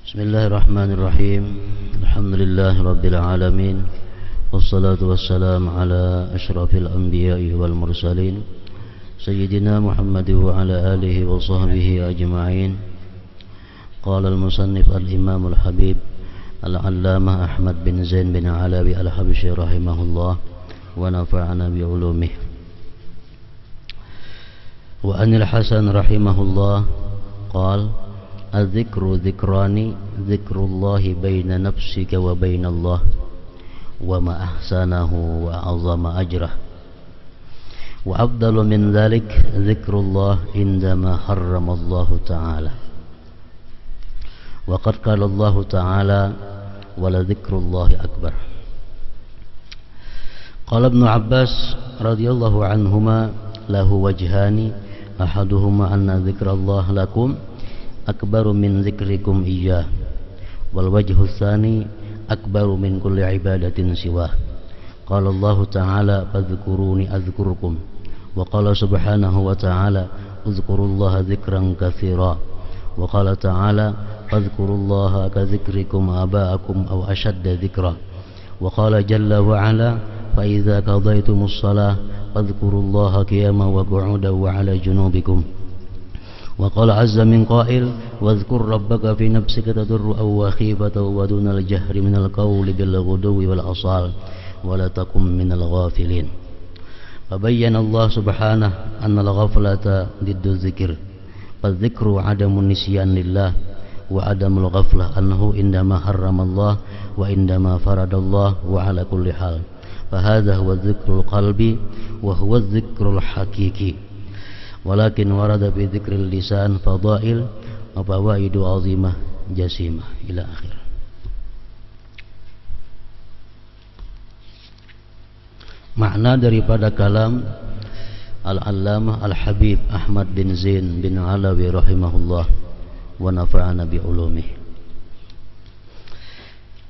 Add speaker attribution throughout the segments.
Speaker 1: Bismillahirrahmanirrahim. Alhamdulillahi rabbil alamin. Wassalatu wassalamu ala asyrafil anbiya'i wal mursalin Sayyidina Muhammad wa ala alihi wa sahbihi ajma'in. Qala al-musannif al-imam al-habib al-allamah Ahmad bin Zain bin Alawi al-Habsyi rahimahullah wa nafa'ana bi ulumih. Wa anil Hasan rahimahullah qala al-dhikru dhikrani dhikrullahi baina nafsika wa baina Allah wa ma ahsanahu wa azama ajrah wa afdalu min dhalik dhikrullah indama harrama Allah ta'ala wa qad qala Allah ta'ala wa la dhikrullahi akbar. Qala Ibnu Abbas radhiyallahu anhuma lahu wajhani ahaduhuma anna dhikrallah lakum akbaru min zikrikum iyyah wal wajhu tsani akbaru min kulli ibadatin siwah. Qala Allah ta'ala fadhkuruni adhkurkum wa qala subhanahu wa ta'ala udhkurullaha dzikran katsira wa qala ta'ala fadhkurullaha ka dzikrikum aba'akum aw ashadda dzikra wa qala jalla wa ala fa idza qadaytumus shalah fadhkurullaha qiyaman wa qu'udan wa 'ala junubikum. وقال عز من قائل واذكر ربك في نفسك تضرعا وخيفة ودون الجهر من القول بالغدو والآصال ولا تكن من الغافلين. فبين الله سبحانه أن الغفلة ضد الذكر فالذكر عدم النسيان لله وعدم الغفلة أنه إنما حرم الله وإنما فرض الله وعلى كل حال فهذا هو الذكر القلبي وهو الذكر الحقيقي. Walakin warada fi dzikril lisan fadail wa fawaidu azimah jasimah ila akhir. Makna daripada kalam Al-Allamah Al-Habib Ahmad bin Zain bin Alawi rahimahullah wa nafa'ana bi ulumih.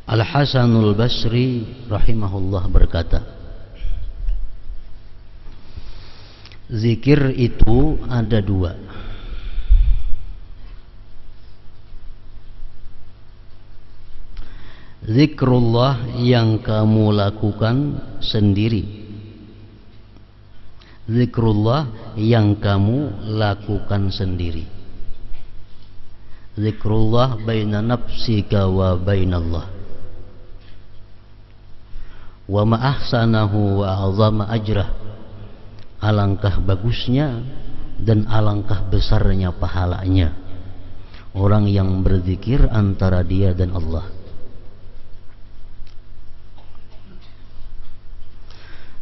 Speaker 1: Al-Hasanul Basri rahimahullah berkata, zikir itu ada dua. Zikrullah yang kamu lakukan sendiri. Zikrullah yang kamu lakukan sendiri. Zikrullah baina nafsika wa bainallah. Wa ma ahsanahu wa azama ajrah. Alangkah bagusnya dan alangkah besarnya pahalanya orang yang berzikir antara dia dan Allah.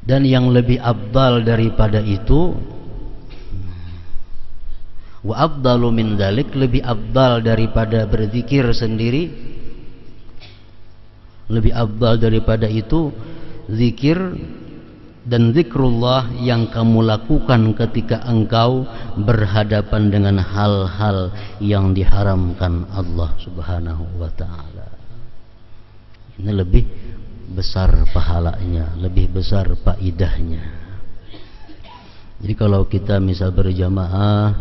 Speaker 1: Dan yang lebih afdal daripada itu, wa afdalu min dzalik, lebih afdal daripada berzikir sendiri, lebih afdal daripada itu zikir dan zikrullah yang kamu lakukan ketika engkau berhadapan dengan hal-hal yang diharamkan Allah subhanahu wa ta'ala. Ini lebih besar pahalanya, lebih besar faidahnya. Jadi kalau kita misal berjamaah,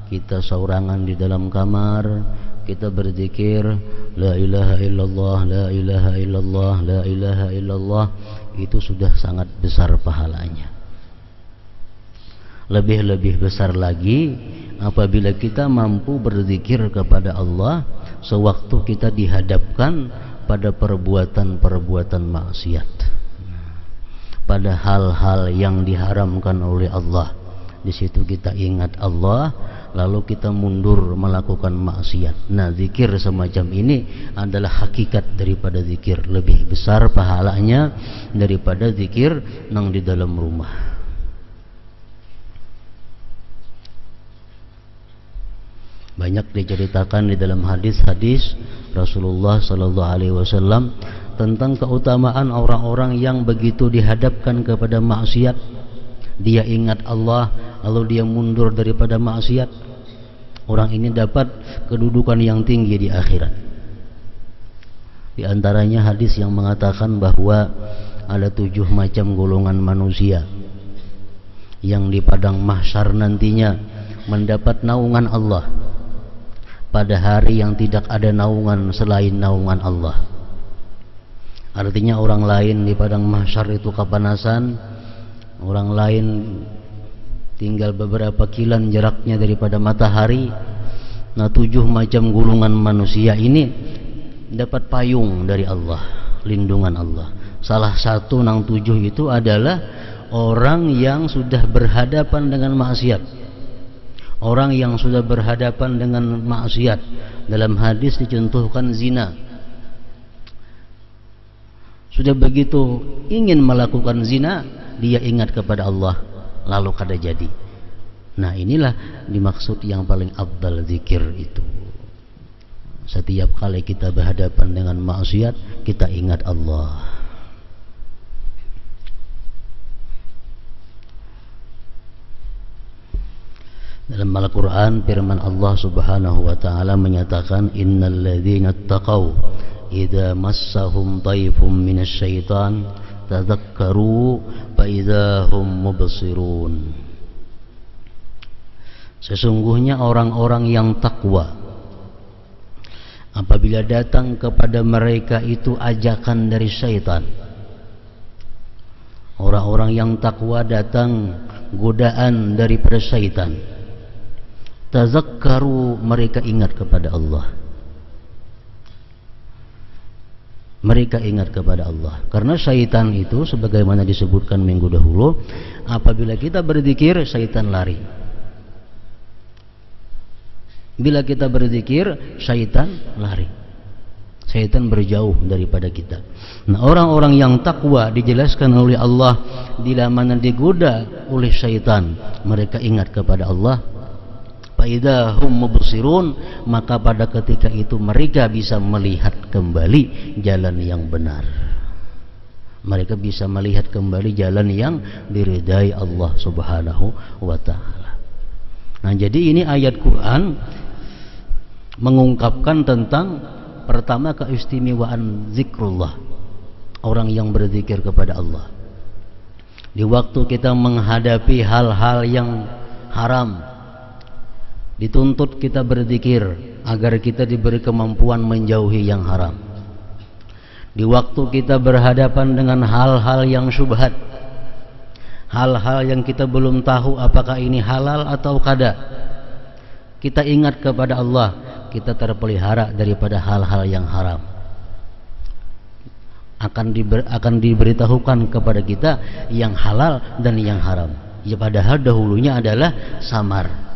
Speaker 1: kita saurangan di dalam kamar, kita berzikir la ilaha illallah, la ilaha illallah, la ilaha illallah, itu sudah sangat besar pahalanya. Lebih-lebih besar lagi apabila kita mampu berzikir kepada Allah sewaktu kita dihadapkan pada perbuatan-perbuatan maksiat, pada hal-hal yang diharamkan oleh Allah. Di situ kita ingat Allah, lalu kita mundur melakukan maksiat. Nah, zikir semacam ini adalah hakikat daripada zikir, lebih besar pahalanya daripada zikir nang di dalam rumah. Banyak diceritakan di dalam hadis-hadis Rasulullah sallallahu alaihi wasallam tentang keutamaan orang-orang yang begitu dihadapkan kepada maksiat, dia ingat Allah lalu dia mundur daripada maksiat. Orang ini dapat kedudukan yang tinggi di akhirat. Di antaranya hadis yang mengatakan bahwa ada 7 macam golongan manusia yang di padang mahsyar nantinya mendapat naungan Allah. pada hari yang tidak ada naungan selain naungan Allah. Artinya orang lain di padang mahsyar itu kepanasan, orang lain tinggal beberapa kilan jaraknya daripada matahari. Nah, 7 macam gulungan manusia ini dapat payung dari Allah, lindungan Allah. Salah satu nang 7 itu adalah orang yang sudah berhadapan dengan maksiat. Orang yang sudah berhadapan dengan maksiat. Dalam hadis dicontohkan zina. Sudah begitu ingin melakukan zina, dia ingat kepada Allah, lalu kada jadi. Nah, inilah dimaksud yang paling afdal zikir itu. Setiap kali kita berhadapan dengan maksiat, kita ingat Allah. Dalam Al-Quran firman Allah subhanahu wa ta'ala menyatakan, innal ladzina taqaw idza massahum dhaifum minasy syaitan tadzakkaru fa idza hum mubsirun. Sesungguhnya orang-orang yang takwa, apabila datang kepada mereka itu ajakan dari syaitan, orang-orang yang takwa datang godaan daripada syaitan, tazakkaru, mereka ingat kepada Allah. Mereka ingat kepada Allah. Karena syaitan itu sebagaimana disebutkan minggu dahulu, apabila kita berzikir, syaitan lari. Bila kita berzikir, syaitan lari. Syaitan berjauh daripada kita. Nah, orang-orang yang takwa dijelaskan oleh Allah, bila mana digoda oleh syaitan, mereka ingat kepada Allah. Faidha hum mubsirun, maka pada ketika itu mereka bisa melihat kembali jalan yang benar. Mereka bisa melihat kembali jalan yang diridai Allah subhanahu wa ta'ala. Nah, jadi ini ayat Quran mengungkapkan tentang pertama keistimewaan zikrullah, orang yang berzikir kepada Allah. Di waktu kita menghadapi hal-hal yang haram, dituntut kita berzikir agar kita diberi kemampuan menjauhi yang haram. Di waktu kita berhadapan dengan hal-hal yang syubhat, hal-hal yang kita belum tahu apakah ini halal atau kada, kita ingat kepada Allah, kita terpelihara daripada hal-hal yang haram. Akan diberitahukan kepada kita yang halal dan yang haram. Ya, padahal dahulunya adalah samar.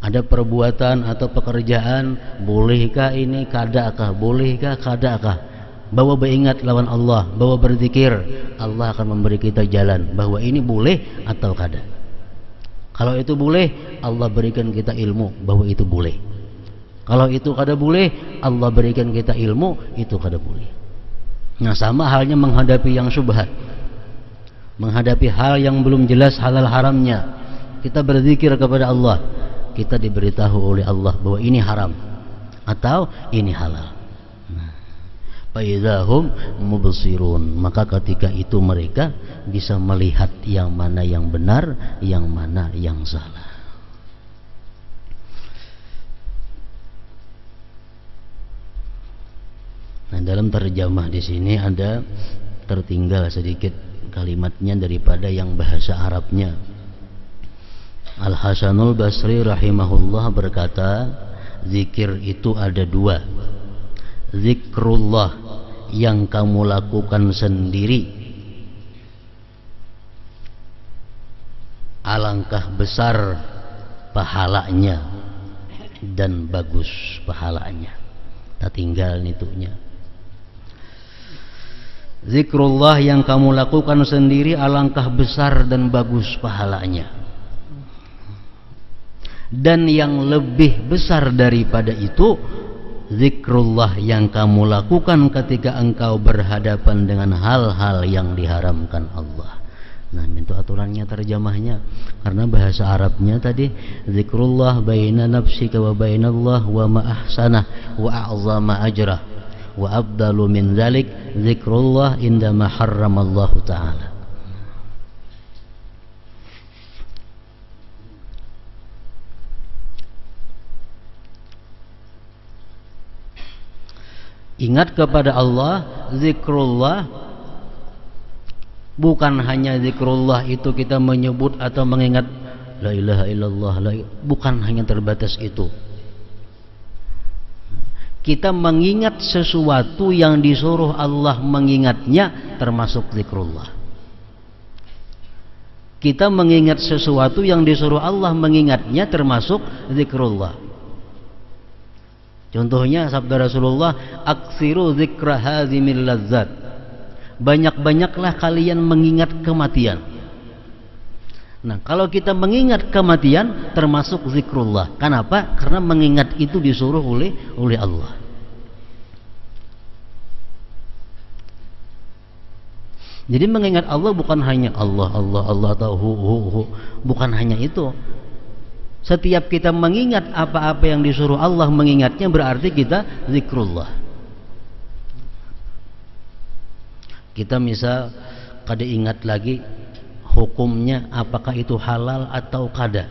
Speaker 1: Ada perbuatan atau pekerjaan, bolehkah ini, kadakah, bolehkah, kadakah. Bawa beringat lawan Allah, bawa berzikir, Allah akan memberi kita jalan bahwa ini boleh atau kada. Kalau itu boleh, Allah berikan kita ilmu bahwa itu boleh. Kalau itu kada boleh, Allah berikan kita ilmu itu kada boleh. Nah, sama halnya menghadapi yang syubhat, menghadapi hal yang belum jelas halal haramnya, kita berzikir kepada Allah, kita diberitahu oleh Allah bahwa ini haram atau ini halal. Faidahum mubsirun, maka ketika itu mereka bisa melihat yang mana yang benar, yang mana yang salah. Nah, dalam terjemah di sini ada tertinggal sedikit kalimatnya daripada yang bahasa Arabnya. Al-Hasanul Basri rahimahullah berkata, zikir itu ada dua. Zikrullah yang kamu lakukan sendiri, alangkah besar pahalanya dan bagus pahalanya. Tak tinggal nitunya. Zikrullah yang kamu lakukan sendiri, alangkah besar dan bagus pahalanya. Dan yang lebih besar daripada itu, zikrullah yang kamu lakukan ketika engkau berhadapan dengan hal-hal yang diharamkan Allah. Nah, itu aturannya terjemahnya. Karena bahasa Arabnya tadi, zikrullah baina nafsika wa bainallah wa ma ahsanah wa a'zama ajrah wa afdalu min dzalik zikrullah indama harramallahu ta'ala. Ingat kepada Allah, zikrullah bukan hanya zikrullah itu kita menyebut atau mengingat la ilaha illallah, bukan hanya terbatas itu. Kita mengingat sesuatu yang disuruh Allah mengingatnya termasuk zikrullah. Kita mengingat sesuatu yang disuruh Allah mengingatnya termasuk zikrullah. Contohnya sabda Rasulullah, aksiru zikra hazimil lazzat. Banyak-banyaklah kalian mengingat kematian. Nah, kalau kita mengingat kematian termasuk zikrullah. Kenapa? Karena mengingat itu disuruh oleh Allah. Jadi mengingat Allah bukan hanya Allah atau hu. Bukan hanya itu. Setiap kita mengingat apa-apa yang disuruh Allah mengingatnya berarti kita zikrullah. Kita misal kada ingat lagi hukumnya apakah itu halal atau kada.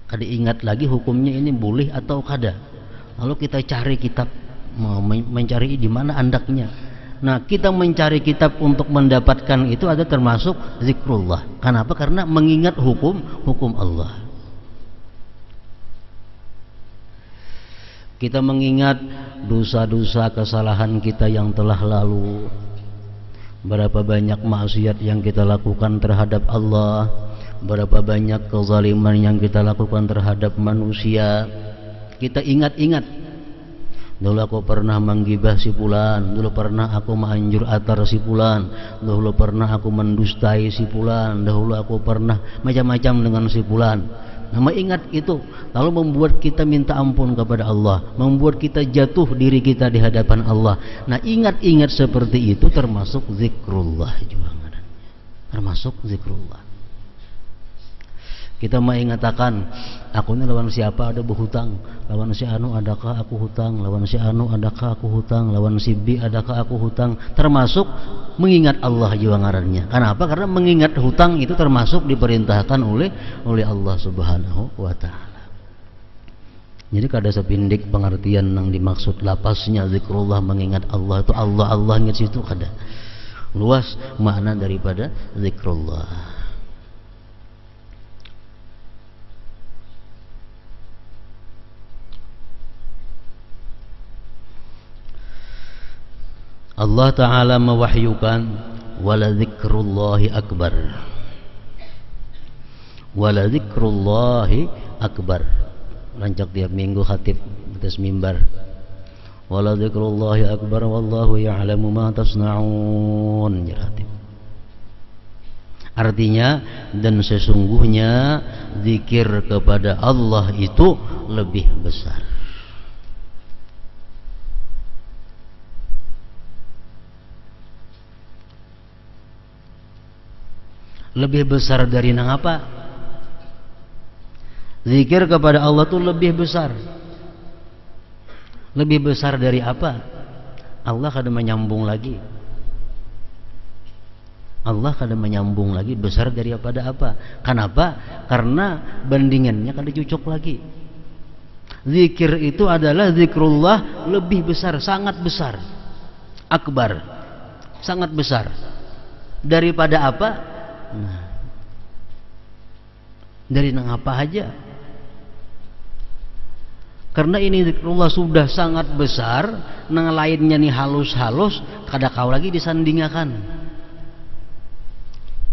Speaker 1: Kada ingat lagi hukumnya ini boleh atau kada. Lalu kita cari kitab, mencari di mana andaknya. Nah, kita mencari kitab untuk mendapatkan itu ada termasuk zikrullah. Kenapa? Karena mengingat hukum Allah. Kita mengingat dosa-dosa kesalahan kita yang telah lalu. Berapa banyak maksiat yang kita lakukan terhadap Allah, berapa banyak kezaliman yang kita lakukan terhadap manusia. Kita ingat-ingat, dulu aku pernah menggibah si fulan, dulu pernah aku menganjur atar si fulan, dulu pernah aku mendustai si fulan, dahulu aku pernah macam-macam dengan si fulan. Nah, ingat itu lalu membuat kita minta ampun kepada Allah, membuat kita jatuh diri kita di hadapan Allah. Nah, ingat-ingat seperti itu termasuk zikrullah juga, termasuk zikrullah. Kita mengatakan, aku ini lawan siapa ada berhutang, lawan si anu adakah aku hutang, lawan si anu adakah aku hutang, lawan si B adakah aku hutang, termasuk mengingat Allah juga ngarannya. Kenapa? Karena mengingat hutang itu termasuk diperintahkan oleh Allah Subhanahu wa taala. Jadi kada sepindik pengertian yang dimaksud lapasnya zikrullah mengingat Allah itu Allah ingat situ kada. Luas makna daripada zikrullah. Allah Ta'ala mewahyukan wala zikrullahi akbar, wala zikrullahi akbar. Lancak tiap minggu khatib atas mimbar, wala zikrullahi akbar wallahu ya'lamu ma tasna'un. Artinya, dan sesungguhnya zikir kepada Allah itu lebih besar. Lebih besar dari nang apa? Zikir kepada Allah itu lebih besar. Lebih besar dari apa? Allah kada menyambung lagi. Allah kada menyambung lagi, besar daripada apa? Kenapa? Karena bandingannya kada cocok lagi. Zikir itu adalah zikrullah lebih besar, sangat besar. Akbar. Sangat besar. Daripada apa? Nah, dari nang apa aja. Karena ini zikrullah sudah sangat besar, nang lainnya nih halus-halus, kada kau lagi disandingakan.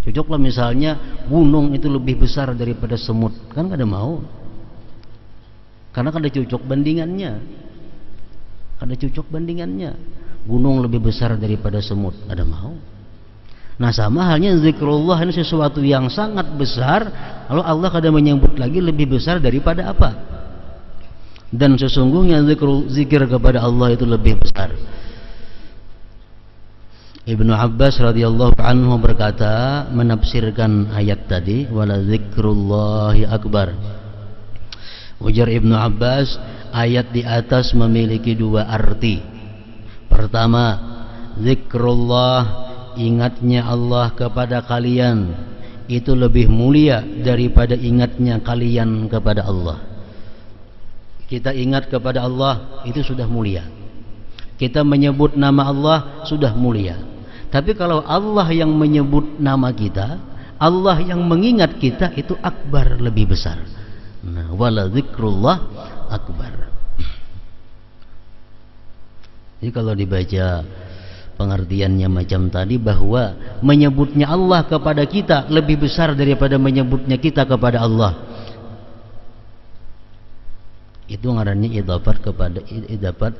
Speaker 1: Cocoklah misalnya gunung itu lebih besar daripada semut, kan kada mau. Karena kada cocok bandingannya. Kada cocok bandingannya. Gunung lebih besar daripada semut, kada mau. Nah, sama halnya zikrullah ini sesuatu yang sangat besar, lalu Allah kadang menyebut lagi lebih besar daripada apa? Dan sesungguhnya zikir kepada Allah itu lebih besar. Ibnu Abbas radhiyallahu anhu berkata, menafsirkan ayat tadi, wala zikrullahi akbar. Ujar Ibnu Abbas, ayat di atas memiliki dua arti. Pertama, zikrullah, ingatnya Allah kepada kalian itu lebih mulia daripada ingatnya kalian kepada Allah. Kita ingat kepada Allah, itu sudah mulia. Kita menyebut nama Allah, sudah mulia. Tapi kalau Allah yang menyebut nama kita, Allah yang mengingat kita, itu akbar, lebih besar. Nah, wala zikrullah akbar. Jadi kalau dibaca pengertiannya macam tadi, bahwa menyebutnya Allah kepada kita lebih besar daripada menyebutnya kita kepada Allah. Itu ngarannya idafat kepada idafat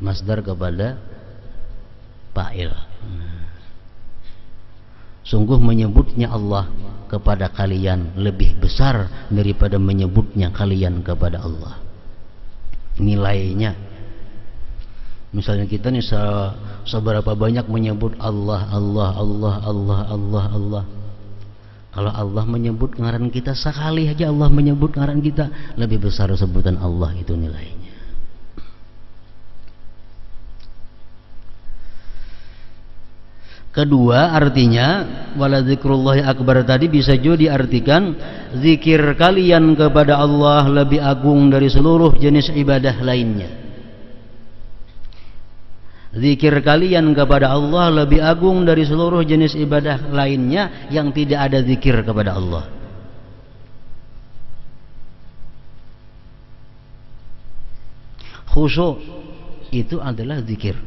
Speaker 1: masdar kepada fa'il. Sungguh menyebutnya Allah kepada kalian lebih besar daripada menyebutnya kalian kepada Allah. Nilainya, misalnya kita nih seberapa banyak menyebut Allah, Allah, Allah, Allah, Allah, Allah. Kalau Allah menyebut ngaran kita, sekali aja Allah menyebut ngaran kita, lebih besar sebutan Allah itu nilainya. Kedua, artinya wala zikrullahi akbar tadi bisa juga diartikan zikir kalian kepada Allah lebih agung dari seluruh jenis ibadah lainnya. Zikir kalian kepada Allah lebih agung dari seluruh jenis ibadah lainnya yang tidak ada zikir kepada Allah. Khusyuk itu adalah zikir.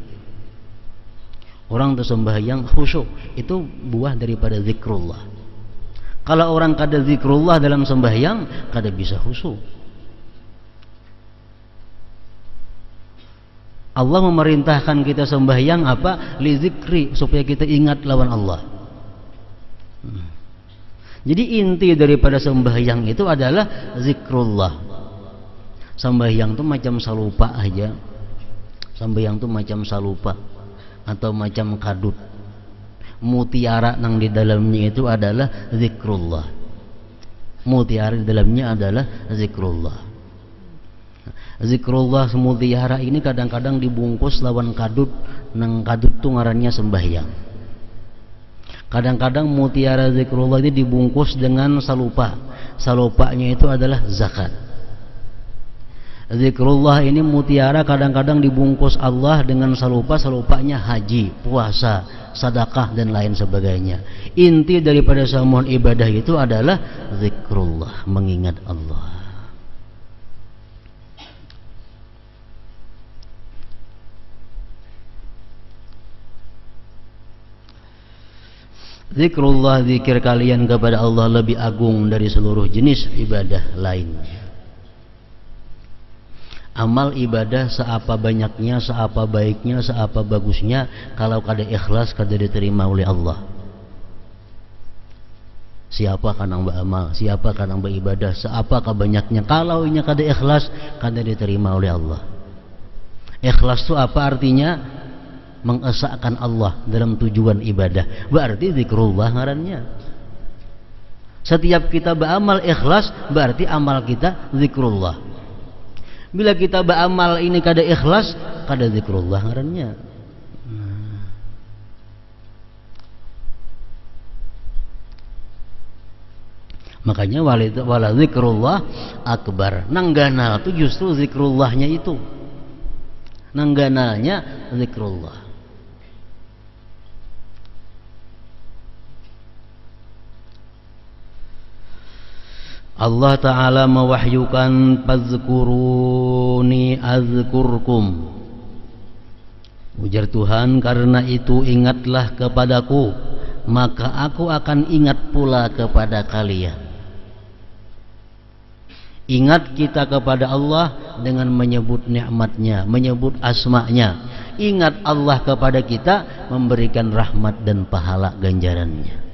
Speaker 1: Orang tersembahyang khusyuk itu buah daripada zikrullah. Kalau orang kada zikrullah dalam sembahyang, kada bisa khusyuk. Allah memerintahkan kita sembahyang apa? Li zikri, supaya kita ingat lawan Allah. Jadi inti daripada sembahyang itu adalah zikrullah. Sembahyang itu macam salupa aja. Sembahyang itu macam salupa atau macam kadut. Mutiara nang di dalamnya itu adalah zikrullah. Mutiara di dalamnya adalah zikrullah. Zikrullah mutiara ini kadang-kadang dibungkus lawan kadut, nang kadut itu ngarannya sembahyang. Kadang-kadang mutiara zikrullah ini dibungkus dengan salupa. Salupanya itu adalah zakat. Zikrullah ini mutiara kadang-kadang dibungkus Allah dengan salupa, salupanya haji, puasa, sedekah dan lain sebagainya. Inti daripada semua ibadah itu adalah zikrullah, mengingat Allah. Zikrullah, zikir kalian kepada Allah lebih agung dari seluruh jenis ibadah lainnya. Amal ibadah seapa banyaknya, seapa baiknya, seapa bagusnya, kalau kada ikhlas kada diterima oleh Allah. Siapa kan yang beramal, siapa kan yang beribadah, seapa banyaknya, kalau inya kada ikhlas kada diterima oleh Allah. Ikhlas itu apa artinya? Mengesahkan Allah dalam tujuan ibadah. Berarti zikrullah ngarannya. Setiap kita beramal ikhlas, berarti amal kita zikrullah. Bila kita beramal ini kada ikhlas, kada zikrullah ngarannya. Makanya wala zikrullah akbar. Nangganal itu justru zikrullahnya itu. Nangganalnya zikrullah. Allah Ta'ala mewahyukan fazkuruni azkurkum. Ujar Tuhan, karena itu ingatlah kepadaku, maka aku akan ingat pula kepada kalian. Ingat kita kepada Allah dengan menyebut nikmatnya, menyebut asma'nya. Ingat Allah kepada kita, memberikan rahmat dan pahala ganjarannya.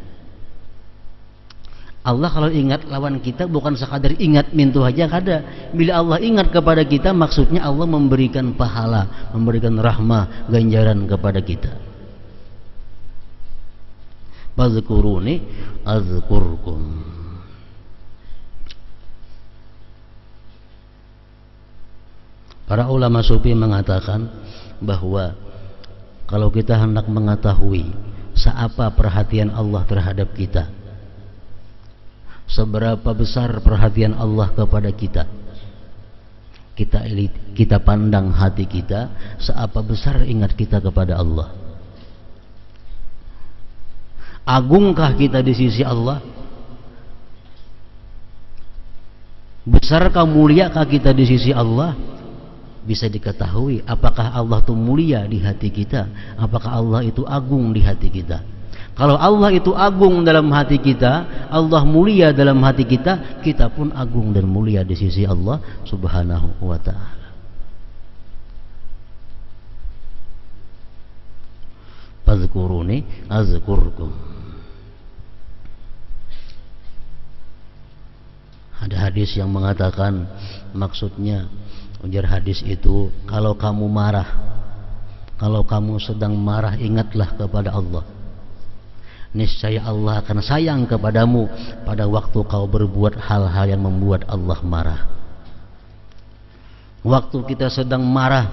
Speaker 1: Allah kalau ingat lawan kita bukan sekadar ingat mintu aja kada. Bila Allah ingat kepada kita, maksudnya Allah memberikan pahala, memberikan rahmah, ganjaran kepada kita. Fazkuruni azkurkum. Para ulama sufi mengatakan bahwa kalau kita hendak mengetahui seapa perhatian Allah terhadap kita, seberapa besar perhatian Allah kepada kita. Kita pandang hati kita, seapa besar ingat kita kepada Allah. Agungkah kita di sisi Allah? Besarkah, muliakah kita di sisi Allah? Bisa diketahui apakah Allah itu mulia di hati kita, apakah Allah itu agung di hati kita. Kalau Allah itu agung dalam hati kita, Allah mulia dalam hati kita, kita pun agung dan mulia di sisi Allah Subhanahu wa ta'ala. Fazkuruni azkurkum. Ada hadis yang mengatakan, maksudnya ujar hadis itu, kalau kamu marah, kalau kamu sedang marah, ingatlah kepada Allah. Niscaya Allah akan sayang kepadamu pada waktu kau berbuat hal-hal yang membuat Allah marah. Waktu kita sedang marah,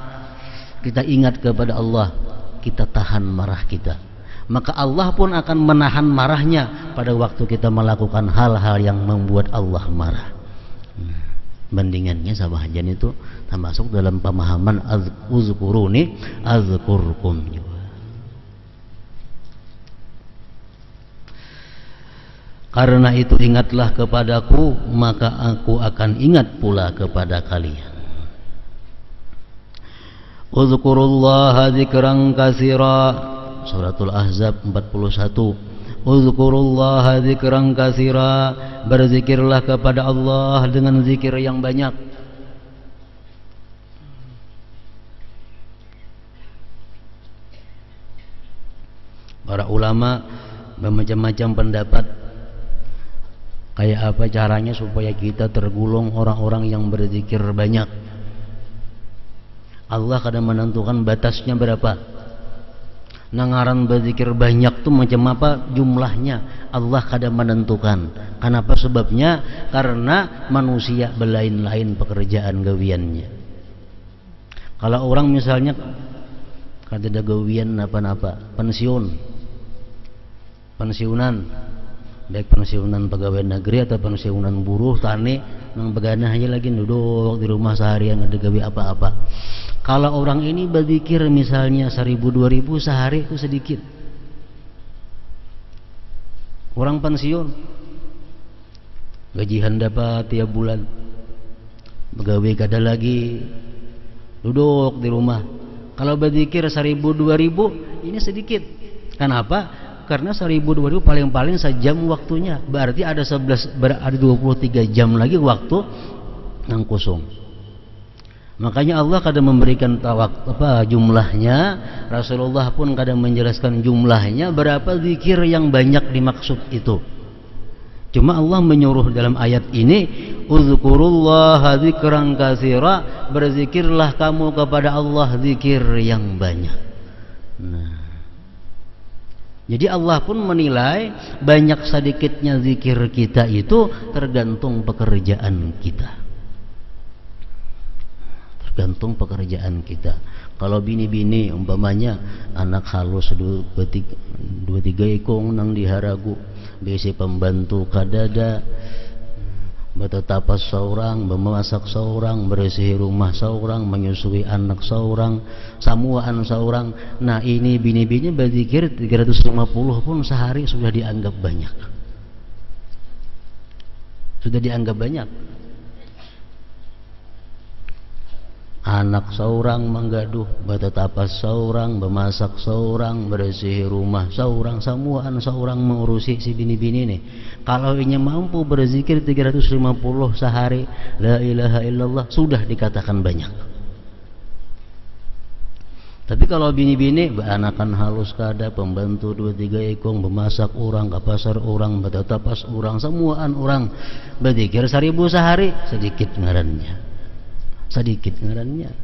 Speaker 1: kita ingat kepada Allah, kita tahan marah kita, maka Allah pun akan menahan marahnya pada waktu kita melakukan hal-hal yang membuat Allah marah. Bandingannya sama aja itu termasuk dalam pemahaman uzkuruni azkurkum. Karena itu ingatlah kepadaku, maka aku akan ingat pula kepada kalian. Uzkurullaha dzikran katsira. Suratul Ahzab 41. Uzkurullaha dzikran katsira. Berzikirlah kepada Allah dengan zikir yang banyak. Para ulama bermacam-macam pendapat kayak apa caranya supaya kita tergolong orang-orang yang berzikir banyak. Allah kadang menentukan batasnya berapa. Nangaran berzikir banyak tuh macam apa jumlahnya, Allah kadang menentukan. Kenapa sebabnya? Karena manusia berlain-lain pekerjaan gawiannya. Kalau orang misalnya kada ada gawian apa-apa, pensiunan, baik pensiunan pegawai negeri atau pensiunan buruh tani, nang beganah aja lagi duduk di rumah seharian ada gawe apa-apa. Kalau orang ini berzikir misalnya 1000-2000 sehari itu sedikit. Orang pensiun gajian dapat tiap bulan, pegawai kada lagi, duduk di rumah. Kalau berzikir 1000-2000 ini sedikit. Kenapa? Karena 1000-2000 paling-paling sejam waktunya. Berarti ada 23 jam lagi waktu yang kosong. Makanya Allah kadang memberikan jumlahnya. Rasulullah pun kadang menjelaskan jumlahnya berapa zikir yang banyak dimaksud itu. Cuma Allah menyuruh dalam ayat ini, uzkurullaha dzikran katsira, berzikirlah kamu kepada Allah zikir yang banyak. Nah, jadi Allah pun menilai banyak sedikitnya zikir kita itu tergantung pekerjaan kita. Tergantung pekerjaan kita. Kalau bini-bini umpamanya anak halus 2-3 ikung nang diharagu, bisi pembantu kadada, bertetapas seorang, memasak seorang, bersih rumah seorang, menyusui anak seorang, samuaan seorang. Nah ini bini-bini berzikir 350 pun sehari sudah dianggap banyak. Sudah dianggap banyak. Anak seorang menggaduh, bertetapas seorang, memasak seorang, bersih rumah seorang, samuaan seorang, mengurusi si bini-bini nih. Kalau ini mampu berzikir 350 sehari, la ilaha illallah, sudah dikatakan banyak. Tapi kalau bini-bini beranakan halus kada, pembantu 2-3 ikung, memasak orang, ke pasar orang, bertetapas orang, samuaan orang, berzikir 1000 sehari, sedikit ngarannya. Sedikit ngarannya.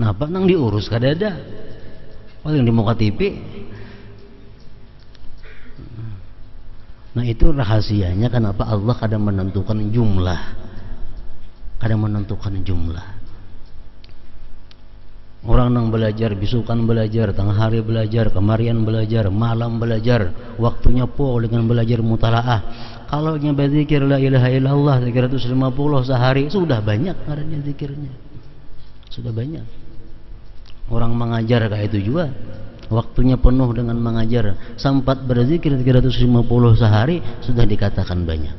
Speaker 1: Napa nang diurus kadada, paling di muka TV. Nah itu rahasianya kenapa Allah kadang menentukan jumlah, kadang menentukan jumlah. Orang nang belajar, bisukan belajar, tengah hari belajar, kemarian belajar, malam belajar, waktunya full dengan belajar mutalaah. Kalau nya berzikir la ilaha illallah 350 sehari, sudah banyak ngarannya zikirnya. Sudah banyak. Orang mengajar kayak itu juga, waktunya penuh dengan mengajar, sempat berzikir 350 sehari, sudah dikatakan banyak.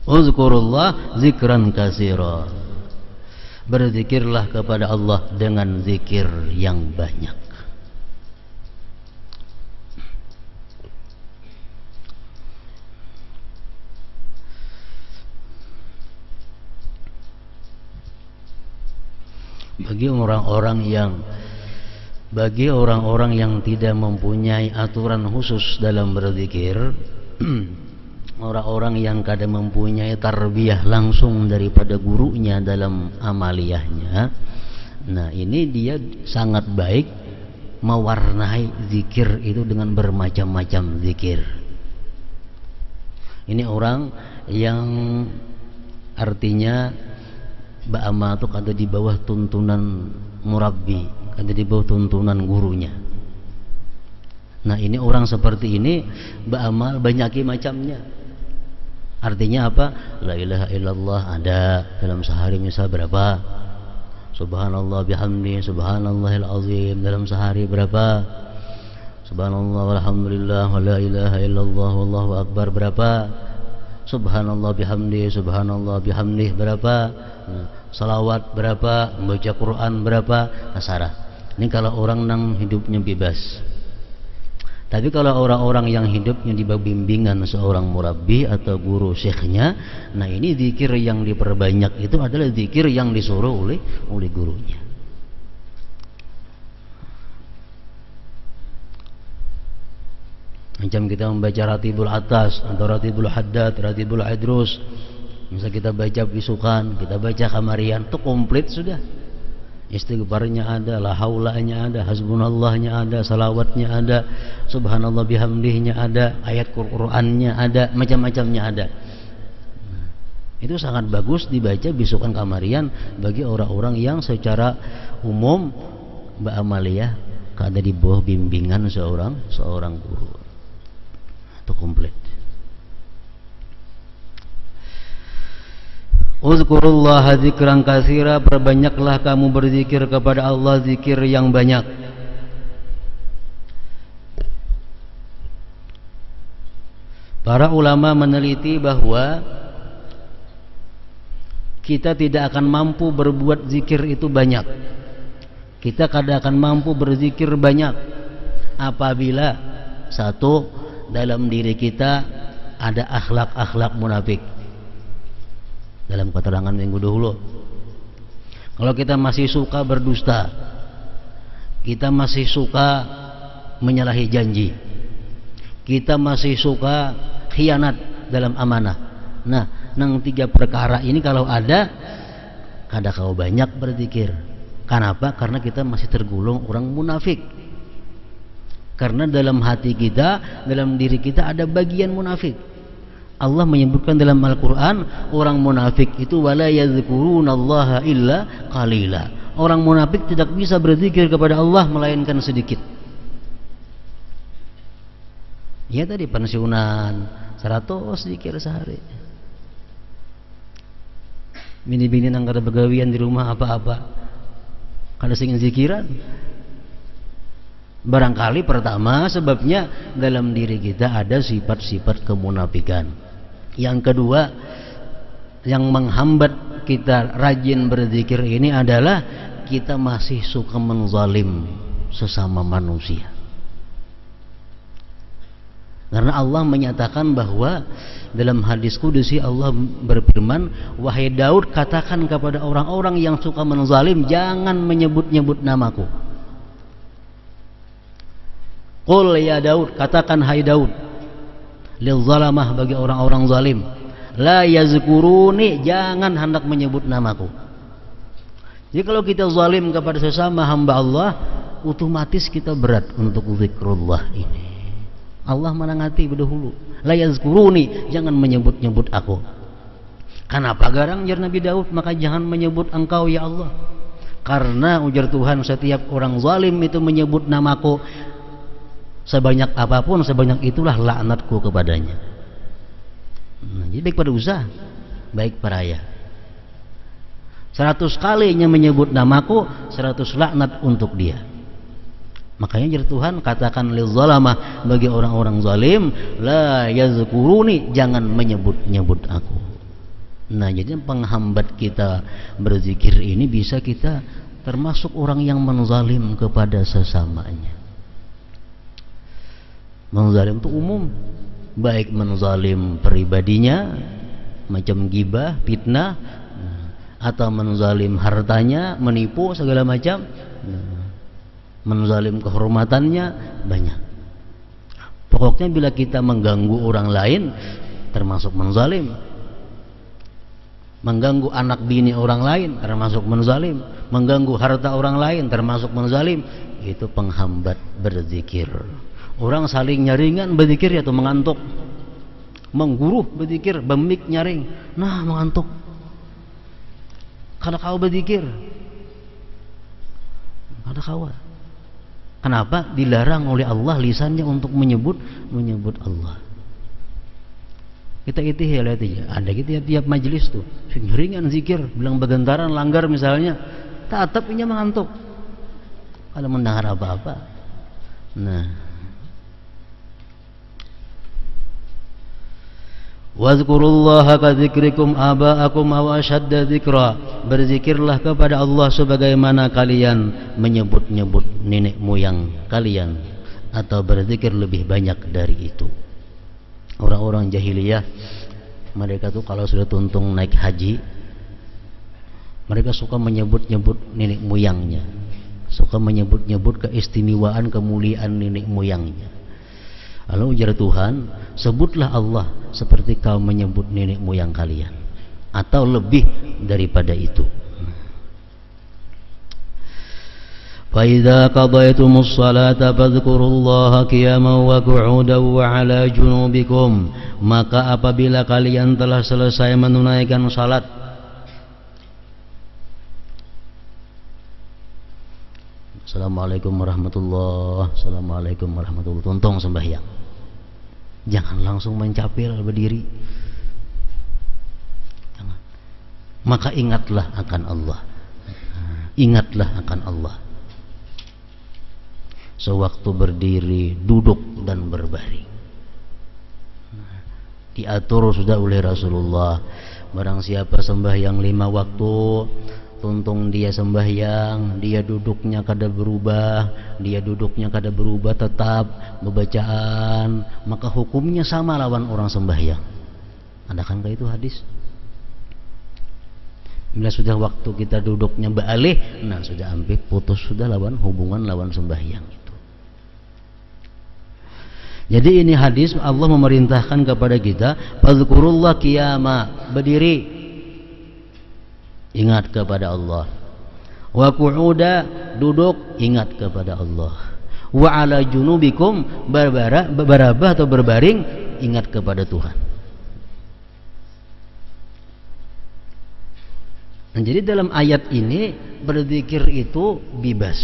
Speaker 1: Uzkurullah zikran katsira. Berzikirlah kepada Allah dengan zikir yang banyak. Bagi orang-orang yang tidak mempunyai aturan khusus dalam berzikir, orang-orang yang kadang mempunyai tarbiyah langsung daripada gurunya dalam amaliyahnya, nah ini dia sangat baik mewarnai zikir itu dengan bermacam-macam zikir. Ini orang yang artinya ba'ama itu ada di bawah tuntunan murabbi, ada di bawah tuntunan gurunya. Nah ini orang seperti ini ba'amal banyak macamnya. Artinya apa? La ilaha illallah ada dalam sehari misal berapa? Subhanallah bihamdi, subhanallahil azim dalam sehari berapa? Subhanallah walhamdulillah wa la ilaha illallah wallahu akbar berapa? Subhanallah bihamdi, subhanallah bihamdih berapa? Salawat berapa? Membaca Quran berapa? Nasarah. Ini kalau orang nang hidupnya bebas. Tapi kalau orang-orang yang hidupnya di bawah bimbingan seorang murabbi atau guru syekhnya, nah ini zikir yang diperbanyak itu adalah zikir yang disuruh oleh gurunya. Macam kita membaca Ratibul Atas atau Ratibul Haddad, Ratibul Idrus, misal kita baca bisukan, kita baca kamarian, itu komplit sudah. Istighfarnya ada, la haulanya ada, hasbunallahnya ada, salawatnya ada, subhanallah bihamdihnya ada, ayat Qur'annya ada, macam-macamnya ada. Itu sangat bagus dibaca bisukan kamarian bagi orang-orang yang secara umum ba'amaliyah ada di bawah bimbingan seorang guru. Itu komplit. Uzkurullaha zikran katsira, perbanyaklah kamu berzikir kepada Allah zikir yang banyak. Para ulama meneliti bahwa kita tidak akan mampu berbuat zikir itu banyak. Kita kadang akan mampu berzikir banyak apabila satu, dalam diri kita ada akhlak-akhlak munafik. Dalam keterangan minggu dahulu, kalau kita masih suka berdusta, kita masih suka menyalahi janji, kita masih suka khianat dalam amanah. Nah, nang tiga perkara ini kalau ada, kada kau banyak berzikir. Kenapa? Karena kita masih tergolong orang munafik. Karena dalam hati kita, dalam diri kita ada bagian munafik. Allah menyebutkan dalam Al-Quran, orang munafik itu wala yadhkurunallaha illa qalila. Orang munafik tidak bisa berzikir kepada Allah melainkan sedikit. Ya tadi pensiunan 100 zikir sehari. Bini-bini nang kada begawian di rumah apa-apa, kada sing zikiran. Barangkali pertama sebabnya dalam diri kita ada sifat-sifat kemunafikan. Yang kedua, yang menghambat kita rajin berzikir ini adalah kita masih suka menzalim sesama manusia. Karena Allah menyatakan bahwa dalam hadis qudsi Allah berfirman, wahai Daud, katakan kepada orang-orang yang suka menzalim, jangan menyebut-nyebut namaku. Qul ya Daud, katakan hai Daud, lil zalamah, bagi orang-orang zalim, la yazkuruni, jangan hendak menyebut namaku. Jadi kalau kita zalim kepada sesama hamba Allah, otomatis kita berat untuk zikrullah ini. Allah menangati berdahulu, la yazkuruni, jangan menyebut-nyebut aku. Kenapa garang ujar Nabi Daud? Maka jangan menyebut engkau ya Allah. Karena ujar Tuhan, setiap orang zalim itu menyebut namaku, sebanyak apapun, sebanyak itulah laknatku kepadanya. Jadi baik pada usaha, baik peraya. 100 kalinya menyebut namaku, 100 laknat untuk dia. Makanya ujar Tuhan, katakan lil zalamah, bagi orang-orang zalim, la yazkuruni, jangan menyebut-nyebut aku. Nah, jadi penghambat kita berzikir ini bisa kita termasuk orang yang menzalim kepada sesamanya. Menzalim itu umum, baik menzalim pribadinya macam gibah, fitnah, atau menzalim hartanya, menipu segala macam, menzalim kehormatannya, banyak. Pokoknya bila kita mengganggu orang lain termasuk menzalim. Mengganggu anak bini orang lain termasuk menzalim, mengganggu harta orang lain termasuk menzalim. Itu penghambat berzikir. Orang saling nyaringan berzikir ya tuh mengantuk, mengguruh berzikir, bemik nyaring, nah mengantuk. Kalau kau berzikir, ada kau. Kenapa? Dilarang oleh Allah lisannya untuk menyebut Allah. Kita itu ya lihat aja, ada gitu ya, tiap majelis tuh ringan zikir, bilang begentaran langgar misalnya, tetap ini mengantuk kalau mendengar apa-apa. Nah, wazkurullaha ka dzikrikum aba'akum aw ashadda dzikra, berzikirlah kepada Allah sebagaimana kalian menyebut-nyebut nenek moyang kalian, atau berzikir lebih banyak dari itu. Orang-orang jahiliyah, mereka tuh kalau sudah tuntung naik haji, mereka suka menyebut-nyebut nenek moyangnya, suka menyebut-nyebut keistimewaan, kemuliaan nenek moyangnya. Lalu ujar Tuhan, sebutlah Allah seperti kau menyebut nenek moyang kalian, atau lebih daripada itu. فَإِذَا قَضَيْتُمُ الصَّلَاةَ فَاذْكُرُوا اللَّهَ قِيَامًا وَقُعُودًا وَعَلَى جُنُوبِكُمْ. Maka apabila kalian telah selesai menunaikan salat, Assalamualaikum warahmatullahi, Assalamualaikum warahmatullahi, tuntung sembahyang. Jangan langsung mencapil berdiri. Jangan. Maka ingatlah akan Allah. Ingatlah akan Allah. Sewaktu berdiri, duduk dan berbaring. Diatur sudah oleh Rasulullah. Barang siapa sembahyang 5 waktu, tuntung dia sembahyang, dia duduknya kada berubah, tetap bacaan, maka hukumnya sama lawan orang sembahyang. Adakan itu hadis? Bila sudah waktu kita duduknya baalih, nah sudah hampir putus sudah lawan hubungan lawan sembahyang itu. Jadi ini hadis Allah memerintahkan kepada kita, fadzkurullah qiyama, berdiri, ingat kepada Allah. Wa qu'uda, duduk, ingat kepada Allah. Wa ala junubikum, berbarabah atau berbaring, ingat kepada Tuhan. Nah, jadi dalam ayat ini berzikir itu bebas,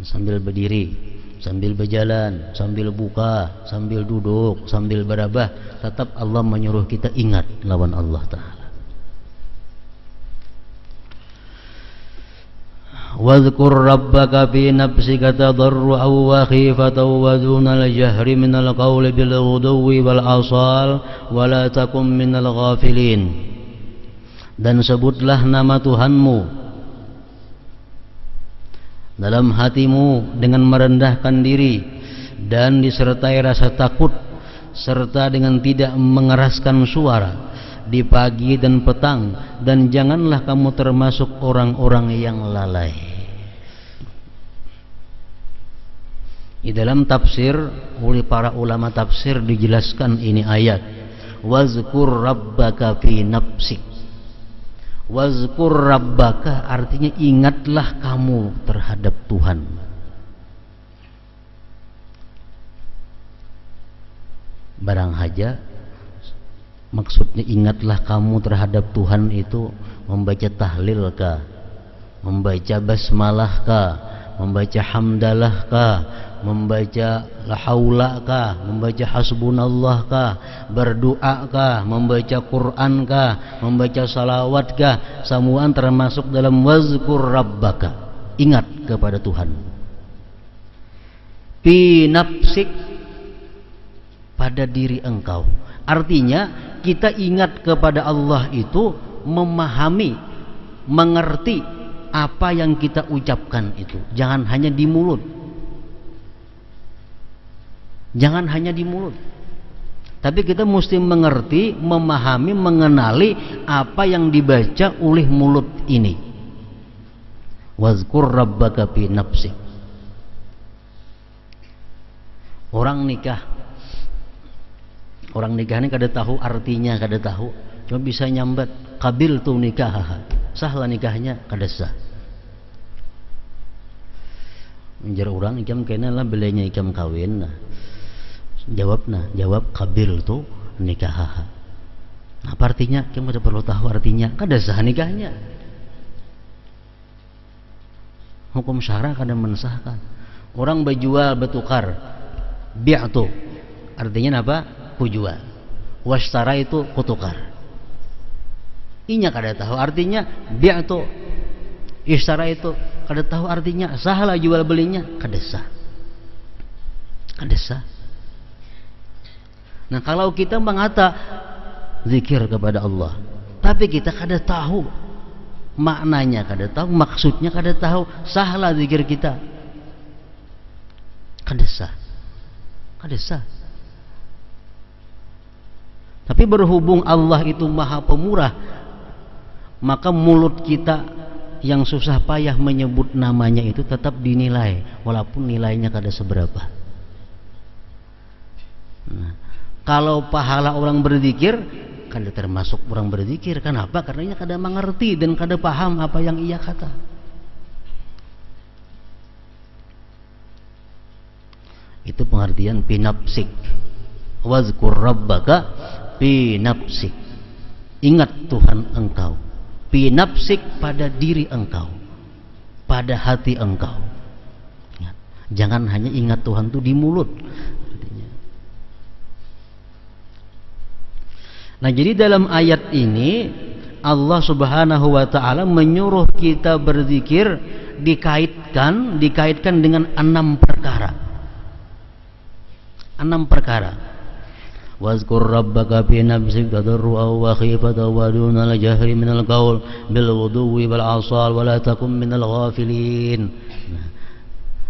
Speaker 1: sambil berdiri, sambil berjalan, sambil buka, sambil duduk, sambil berabah, tetap Allah menyuruh kita ingat lawan Allah Ta'ala. Wadhkur rabbaka fi nafsika tadarru'an wa khifatan wa dunal jahri minal qawli bil ghuduwi wal asal wa la takum minal ghafilin. Dan sebutlah nama Tuhanmu dalam hatimu dengan merendahkan diri dan disertai rasa takut, serta dengan tidak mengeraskan suara di pagi dan petang, dan janganlah kamu termasuk orang-orang yang lalai. Di dalam tafsir oleh para ulama tafsir dijelaskan ini ayat, wazkur rabbaka fi nafsik. Wazkur rabbaka artinya ingatlah kamu terhadap Tuhan. Barang haja Maksudnya ingatlah kamu terhadap Tuhan itu membaca tahlil kah, membaca basmalah kah, membaca hamdalah kah, membaca la haula kah, membaca hasbunallah kah, berdoa kah, membaca Quran kah, membaca salawat kah, semuaan termasuk dalam wazkur rabbaka. Ingat kepada Tuhan. Fi nafsik, pada diri engkau. Artinya kita ingat kepada Allah itu memahami, mengerti apa yang kita ucapkan itu. Jangan hanya di mulut. Jangan hanya di mulut. Tapi kita mesti mengerti, memahami, mengenali apa yang dibaca oleh mulut ini. Wazkur rabbaka fi nafsik. Orang nikah ini kada tahu artinya, kada tahu, cuma bisa nyambat qabil tu nikah, sahlah nikahnya, kada sah. Menjar orang ikam kena lah belanya ikam kawin, jawab qabil tu nikah. Apa artinya? Kamu perlu tahu artinya, kada sah nikahnya. Hukum syara kada mensahkan. Orang berjual bertukar, bi'tu artinya apa? Kujual. Washtara itu kutukar. Inya kada tahu artinya, bi'tu ishtara itu kada tahu artinya, sahlah jual belinya, kada sah. Kada sah. Nah, kalau kita mengata zikir kepada Allah, tapi kita kada tahu maknanya, kada tahu maksudnya, kada tahu, sahlah zikir kita, kada sah. Kada sah. Tapi berhubung Allah itu Maha Pemurah, maka mulut kita yang susah payah menyebut namanya itu tetap dinilai, walaupun nilainya kada seberapa. Nah, kalau pahala orang berzikir, kada termasuk orang berzikir. Kenapa? Karena ia kada mengerti dan kada paham apa yang ia kata. Itu pengertian pinapsik. Wazkur rabbaka pinapsik. Ingat Tuhan engkau. Pinapsik, pada diri engkau, pada hati engkau. Jangan hanya ingat Tuhan itu di mulut. Nah, jadi dalam ayat ini Allah Subhanahu wa taala menyuruh kita berzikir dikaitkan dengan 6 perkara. 6 perkara. Wazkur rabbaka fi nafsik tadarruan wa khifatan wa dunal jahri minal qaul bil wuduwi wal asal wa la takum minal ghafilin.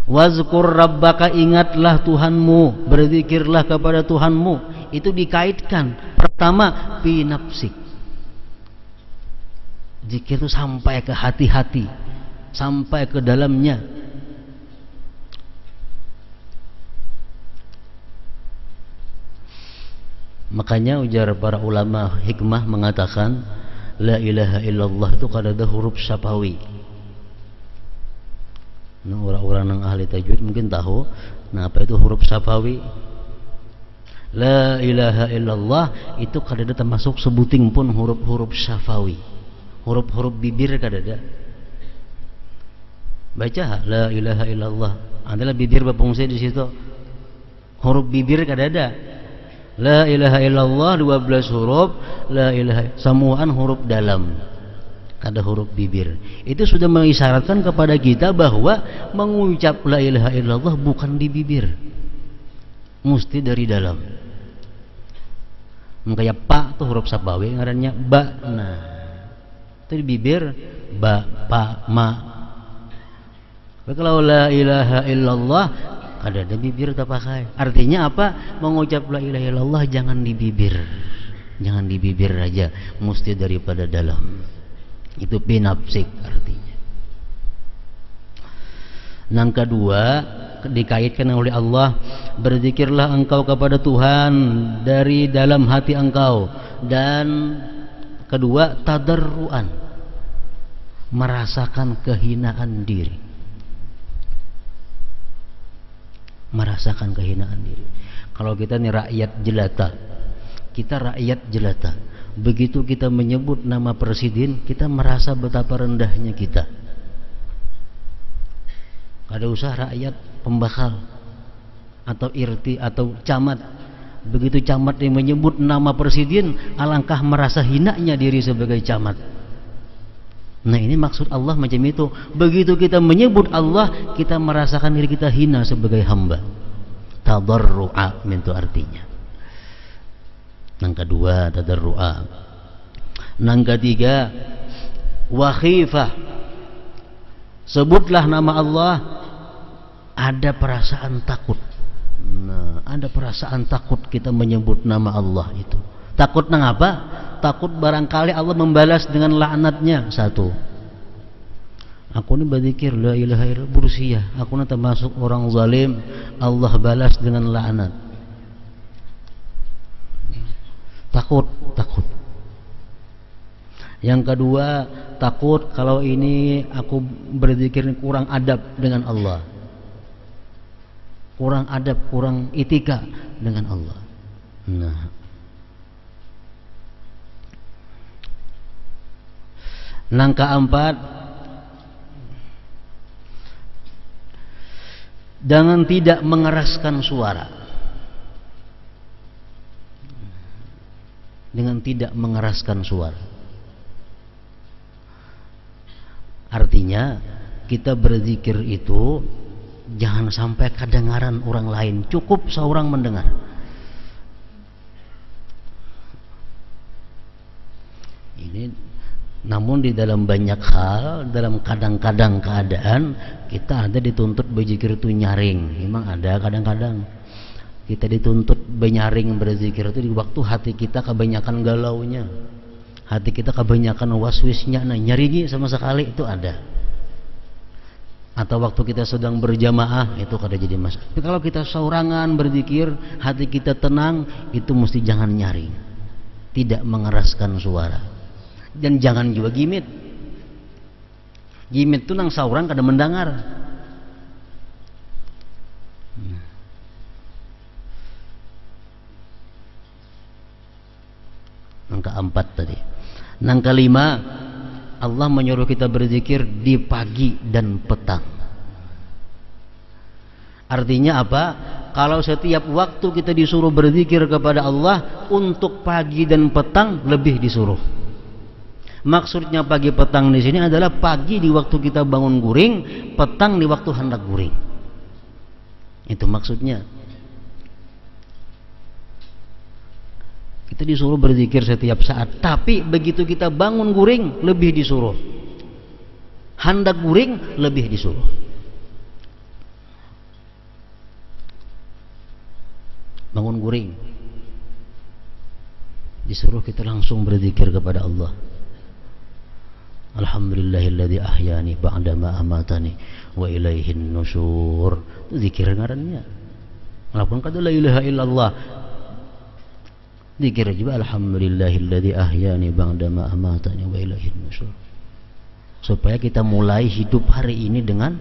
Speaker 1: Wazkur rabbaka, ingatlah Tuhanmu, berzikirlah kepada Tuhanmu. Itu dikaitkan. Pertama, fi nafsik. Zikir itu sampai ke hati-hati, sampai ke dalamnya. Makanya ujar para ulama hikmah mengatakan, la ilaha illallah itu kada ada huruf syafawi. Nah, orang-orang yang ahli tajwid mungkin tahu. Nah, apa itu huruf syafawi? La ilaha illallah itu kada ada termasuk sebuting pun huruf-huruf syafawi. Huruf-huruf bibir kada ada. Baca la ilaha illallah, adalah bibir berfungsi di situ. Huruf bibir kada ada. La ilaha illallah 12 huruf, la ilaha semuaan huruf dalam. Kada huruf bibir. Itu sudah mengisyaratkan kepada kita bahwa mengucap la ilaha illallah bukan di bibir, mesti dari dalam. Kayak pa tuh huruf sabawi ngarannya ba. Nah, itu di bibir ba, pa, ma. Kalau la ilaha illallah kada ada bibir tak pakai. Artinya apa? Mengucap la ilaha illallah jangan di bibir. Jangan di bibir aja, mesti daripada dalam. Itu pinapsik artinya. Yang kedua, dikaitkan oleh Allah, berzikirlah engkau kepada Tuhan dari dalam hati engkau. Dan kedua, tadarruan, merasakan kehinaan diri. Merasakan kehinaan diri. Kalau kita nih rakyat jelata, Kita rakyat jelata. Begitu kita menyebut nama presiden, kita merasa betapa rendahnya kita. Ada usah rakyat pembakal atau irti atau camat. Begitu camat yang menyebut nama presiden, alangkah merasa hinanya diri sebagai camat. Nah, ini maksud Allah macam itu. Begitu kita menyebut Allah, kita merasakan diri kita hina sebagai hamba. Tadarru'a itu artinya. Yang kedua, tadarru'a. Yang ketiga, wa khifah. Sebutlah nama Allah, ada perasaan takut. Nah, ada perasaan takut kita menyebut nama Allah itu. Takut nang apa? Takut barangkali Allah membalas dengan laknatnya. Satu, aku ini berzikir la ilaha illallah berusia, aku ini termasuk orang zalim, Allah balas dengan laknat. Takut. Yang kedua, takut kalau ini aku berzikir kurang adab dengan Allah, kurang adab, kurang etika dengan Allah. Nah, yang keempat, jangan tidak mengeraskan suara. Dengan tidak mengeraskan suara. Artinya kita berzikir itu jangan sampai kedengaran orang lain, cukup seorang mendengar. Ini namun di dalam banyak hal, dalam kadang-kadang keadaan kita ada dituntut berzikir itu nyaring. Memang ada kadang-kadang kita dituntut benyaring berzikir itu di waktu hati kita kebanyakan galaunya, hati kita kebanyakan waswisnya, nah nyaringi sama sekali itu ada. Atau waktu kita sedang berjamaah itu kada jadi masalah. Tapi kalau kita seorangan berzikir, hati kita tenang, itu mesti jangan nyaring, tidak mengeraskan suara. Dan jangan juga gimit. Gimit itu nang saurang kada mendengar. Yang keempat tadi. Yang kelima, Allah menyuruh kita berzikir di pagi dan petang. Artinya apa? Kalau setiap waktu kita disuruh berzikir kepada Allah, untuk pagi dan petang lebih disuruh. Maksudnya pagi petang di sini adalah pagi di waktu kita bangun guring, petang di waktu hendak guring. Itu maksudnya. Kita disuruh berzikir setiap saat, tapi begitu kita bangun guring lebih disuruh. Hendak guring lebih disuruh. Bangun guring disuruh kita langsung berzikir kepada Allah. Alhamdulillahilladzi ahyani ba'dama amatani wa ilaihin nusyur. Itu zikir ngarannya. Walaupun kata la ilaha illallah, zikir juga alhamdulillahilladzi ahyani ba'dama amatani wa ilaihin nusyur. Supaya kita mulai hidup hari ini dengan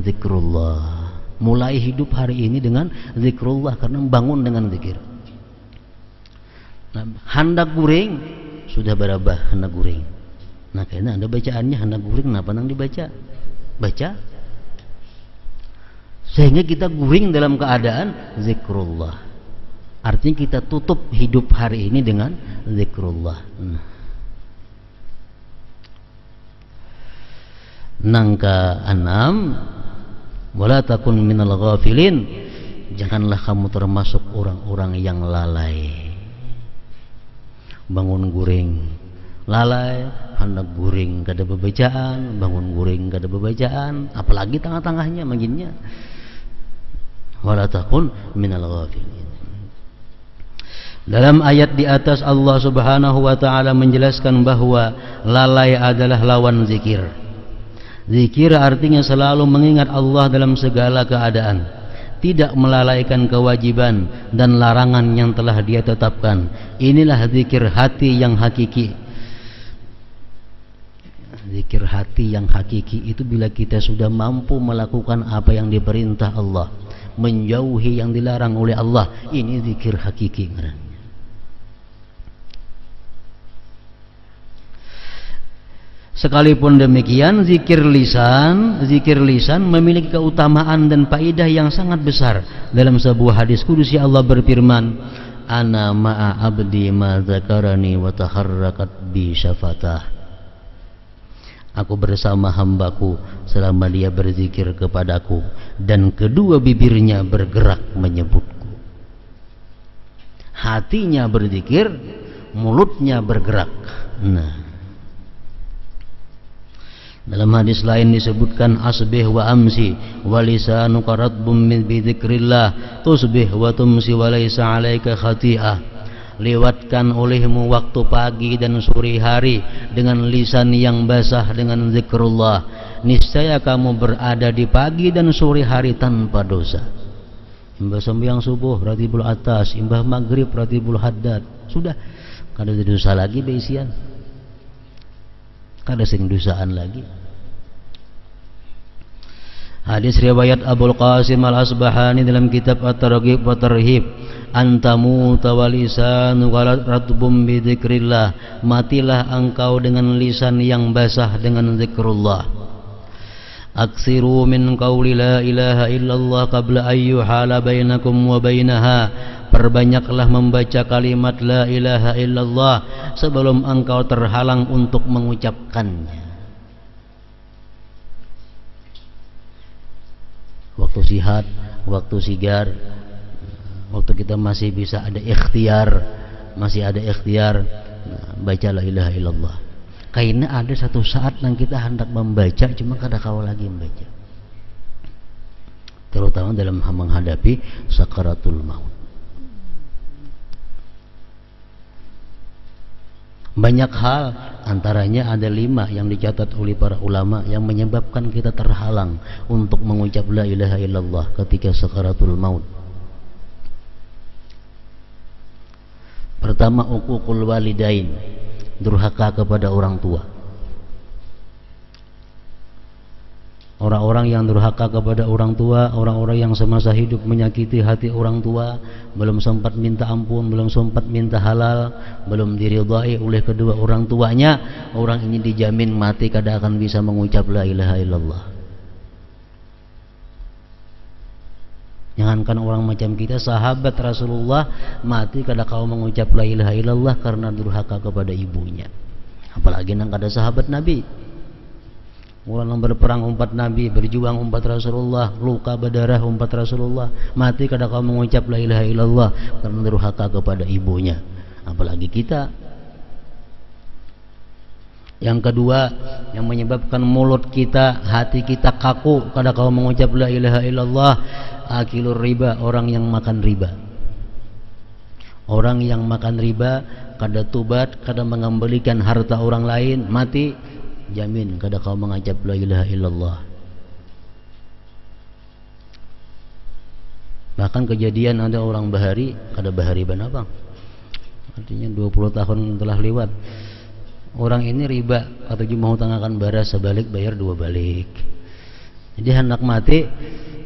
Speaker 1: zikrullah. Mulai hidup hari ini dengan zikrullah karena bangun dengan zikir. Nah, hendak guring sudah berabah hendak guring. Nah, kayaknya ada bacaannya hendak guring, kenapa nang dibaca? Baca. Sehingga kita guring dalam keadaan zikrullah. Artinya kita tutup hidup hari ini dengan zikrullah. Nang ke-6, wala takun minal ghafilin. Janganlah kamu termasuk orang-orang yang lalai. Bangun guring lalai, hendak guring kada bebacaan, bangun guring kada bebacaan, apalagi tengah-tengahnya maginnya. Wala takun minal ghafilin. Dalam ayat di atas Allah Subhanahu wa taala menjelaskan bahwa lalai adalah lawan zikir. Zikir artinya selalu mengingat Allah dalam segala keadaan, tidak melalaikan kewajiban dan larangan yang telah Dia tetapkan. Inilah zikir hati yang hakiki. Zikir hati yang hakiki itu bila kita sudah mampu melakukan apa yang diperintah Allah, menjauhi yang dilarang oleh Allah. Ini zikir hakiki. Sekalipun demikian, zikir lisan memiliki keutamaan dan faedah yang sangat besar. Dalam sebuah hadis kudusi Allah berfirman, ana ma'a abdi ma zakarani wa taharrakat bi syafatah. Aku bersama hambaku selama dia berzikir kepadaku dan kedua bibirnya bergerak menyebutku. Hatinya berzikir, mulutnya bergerak. Nah, dalam hadis lain disebutkan asbih wa amsi wa lisanuka ratbum min bidzikrillah tusbih wa tumsi wa laisa 'alaika khati'ah. Lewatkan olehmu waktu pagi dan sore hari dengan lisan yang basah dengan zikrullah, niscaya kamu berada di pagi dan sore hari tanpa dosa. Imbah sembahyang subuh ratibul atas, imbah maghrib ratibul haddad, sudah kada ada dosa lagi beisian, kada sing dosaan lagi. Hadis riwayat Abul Qasim Al-Asbahani dalam kitab At-Targhib wa Tarhib, antamu tawalisanu ratbum bi dzikrillah, matilah engkau dengan lisan yang basah dengan zikrullah. Aksiru min qawli la ilaha illallah qabla ayyuhala bainakum wa bainaha, perbanyaklah membaca kalimat la ilaha illallah sebelum engkau terhalang untuk mengucapkannya. Waktu sihat, waktu sigar, waktu kita masih bisa ada ikhtiar, baca la ilaha illallah. Karena ada satu saat yang kita hendak membaca cuma kada kau lagi membaca, terutama dalam menghadapi sakaratul maut. Banyak hal, antaranya ada 5 yang dicatat oleh para ulama yang menyebabkan kita terhalang untuk mengucap la ilaha illallah ketika sakaratul maut. Pertama, uququl walidain, durhaka kepada orang tua. Orang-orang yang durhaka kepada orang tua, orang-orang yang semasa hidup menyakiti hati orang tua, belum sempat minta ampun, belum sempat minta halal, belum diridhai oleh kedua orang tuanya, orang ini dijamin mati kada akan bisa mengucap la ilaha illallah. Jangankan orang macam kita, sahabat Rasulullah mati kada kau mengucap la ilaha illallah karena durhaka kepada ibunya. Apalagi nang kada sahabat Nabi. Orang yang berperang umpat Nabi, berjuang umpat Rasulullah, luka berdarah umpat Rasulullah, mati kada kau mengucap la ilaha illallah karena durhaka kepada ibunya. Apalagi kita. Yang kedua, yang menyebabkan mulut kita, hati kita kaku kada kau mengucap la ilaha illallah, akilur riba, orang yang makan riba. Orang yang makan riba kada tobat, kada mengembalikan harta orang lain, mati jamin kada kau mengucap la ilaha illallah. Bahkan kejadian ada orang bahari, kada bahari banabang, artinya 20 tahun telah lewat. Orang ini riba atau mau tangakan baras sebalik bayar 2 balik. Jadi hendak mati,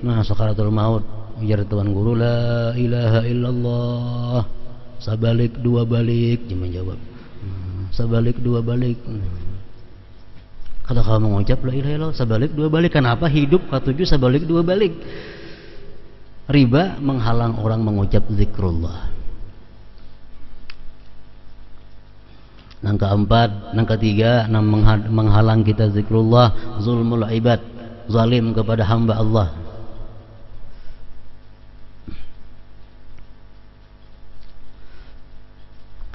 Speaker 1: nah sakaratul maut, ujar tuan guru la ilaha illallah, sabalik 2 balik, dia menjawab sabalik 2 balik. Kalau kau mengucap la ilaha illallah sabalik 2 balik, kenapa hidup katuju sabalik 2 balik? Riba menghalang orang mengucap zikrullah. Yang keempat, yang ketiga, menghalang kita zikrullah, zulmul ibad, zalim kepada hamba Allah.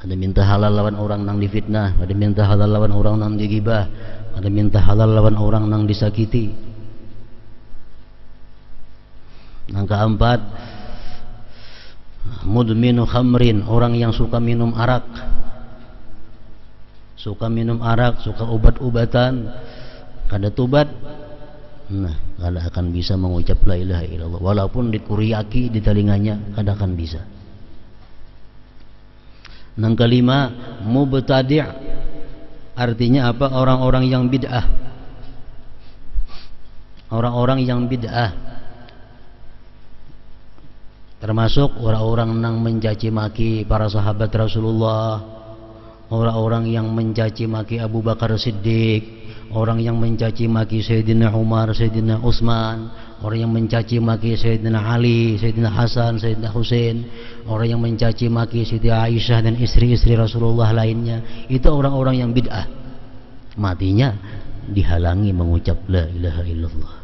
Speaker 1: Ada minta halal lawan orang nang difitnah, ada minta halal lawan orang nang digibah, ada minta halal lawan orang nang disakiti. Yang keempat, mudminu khamrin, orang yang suka minum arak. Suka minum arak, suka obat-obatan, kada tobat, nah kada akan bisa mengucap la ilaha illallah. Walaupun dikuriaki di telinganya, kada akan bisa. Yang kelima, mubtadi', artinya apa? Orang-orang yang bid'ah. Orang-orang yang bid'ah termasuk orang-orang yang mencaci maki para sahabat Rasulullah, orang-orang yang mencaci maki Abu Bakar Siddiq, orang yang mencaci maki Sayyidina Umar, Sayyidina Utsman, orang yang mencaci maki Sayyidina Ali, Sayyidina Hasan, Sayyidina Husain, orang yang mencaci maki Siti Aisyah dan istri-istri Rasulullah lainnya, itu orang-orang yang bid'ah. Matinya dihalangi mengucap la ilaha illallah.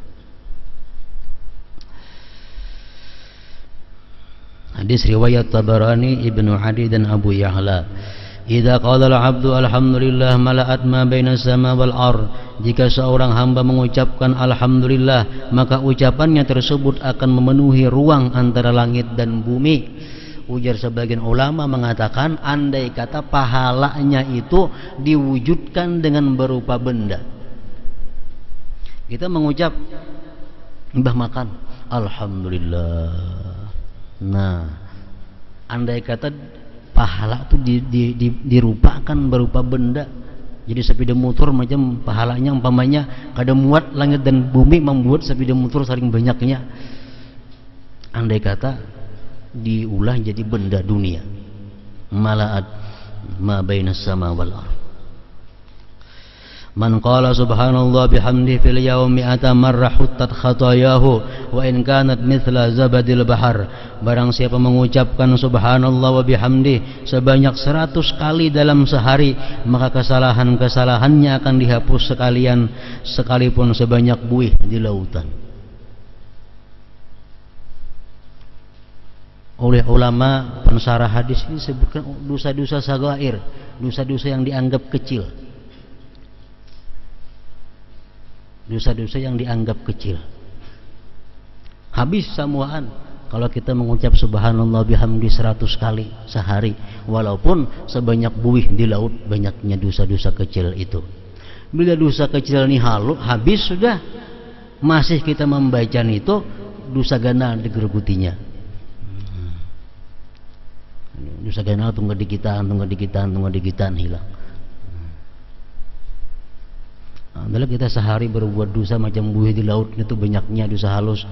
Speaker 1: Hadis riwayat Tabarani, Ibnu Adi dan Abu Ya'la. Idza qala al-'abdu alhamdulillah mala'at ma baina as-sama wal ard. Jika seorang hamba mengucapkan alhamdulillah, maka ucapannya tersebut akan memenuhi ruang antara langit dan bumi. Ujar sebagian ulama mengatakan andai kata pahalanya itu diwujudkan dengan berupa benda. Kita mengucap mbah makan alhamdulillah. Nah, andai kata pahala itu dirupakan berupa benda. Jadi sepeda motor macam pahalanya umpamanya kada muat langit dan bumi membuat sepeda motor saling banyaknya. Andai kata diulah jadi benda dunia. Mala'at ma bainas sama wal ardh. Man qala subhanallah bihamdihi fil yaumi ata marra huttat khatayahu wa in kanat mithla zabadil bahar. Barang siapa mengucapkan subhanallah wa bihamdihi sebanyak 100 kali dalam sehari, maka kesalahan-kesalahannya akan dihapus sekalian sekalipun sebanyak buih di lautan. Oleh ulama pensarah hadis ini disebutkan dosa-dosa sagair, dosa-dosa yang dianggap kecil. Dosa-dosa yang dianggap kecil. Habis samuaan kalau kita mengucap subhanallah bihamdi 100 kali sehari, walaupun sebanyak buih di laut banyaknya dosa-dosa kecil itu. Bila dosa kecil ini habis sudah, masih kita membaca itu, dosa gana digergutinya. Dosa gana tunggu dikitan hilang. Bila kita sehari berbuat dosa macam buih di laut itu banyaknya dosa halus,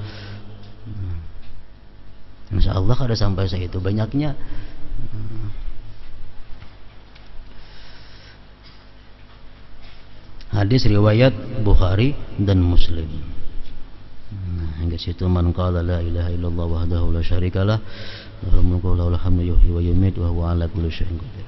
Speaker 1: insya Allah kada sampai saya itu banyaknya. Hadis riwayat Bukhari dan Muslim. Hingga situ man qala la ilaha illallah wahdahu la syarikalah lahul mulku wa lahul hamdu yuhyi wa yumiitu wa huwa ala kulli syai'in qadir.